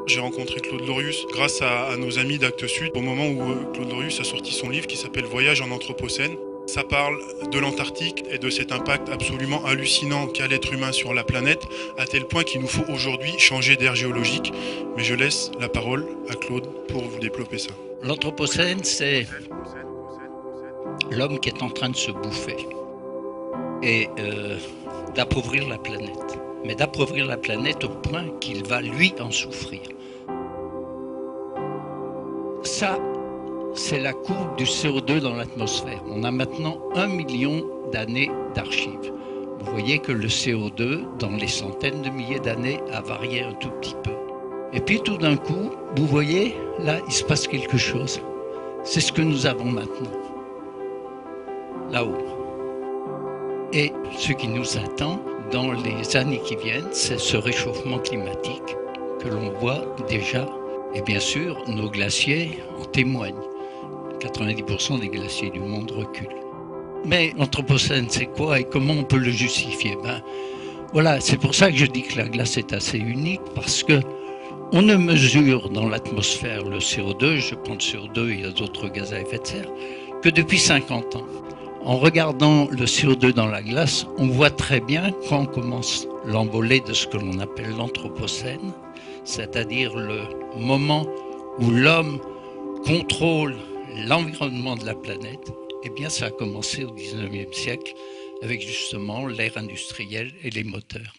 J'ai rencontré Claude Lorius grâce à nos amis d'Actes Sud au moment où Claude Lorius a sorti son livre qui s'appelle Voyage en Anthropocène. Ça parle de l'Antarctique et de cet impact absolument hallucinant qu'a l'être humain sur la planète, à tel point qu'il nous faut aujourd'hui changer d'ère géologique. Mais je laisse la parole à Claude pour vous développer ça. L'Anthropocène, c'est l'homme qui est en train de se bouffer et d'appauvrir la planète. Mais d'appauvrir la planète au point qu'il va, lui, en souffrir. Ça, c'est la courbe du CO2 dans l'atmosphère. On a maintenant 1 million d'années d'archives. Vous voyez que le CO2, dans les centaines de milliers d'années, a varié un tout petit peu. Et puis tout d'un coup, vous voyez, là, il se passe quelque chose. C'est ce que nous avons maintenant, là-haut. Et ce qui nous attend dans les années qui viennent, c'est ce réchauffement climatique que l'on voit déjà. Et bien sûr, nos glaciers en témoignent. 90% des glaciers du monde reculent. Mais l'Anthropocène, c'est quoi et comment on peut le justifier? Voilà, c'est pour ça que je dis que la glace est assez unique, parce que on ne mesure dans l'atmosphère le CO2, je prends le CO2, il y a d'autres gaz à effet de serre, que depuis 50 ans. En regardant le CO2 dans la glace, on voit très bien quand commence l'envolée de ce que l'on appelle l'Anthropocène, c'est-à-dire le moment où l'homme contrôle l'environnement de la planète. Eh bien, ça a commencé au 19e siècle avec justement l'ère industrielle et les moteurs.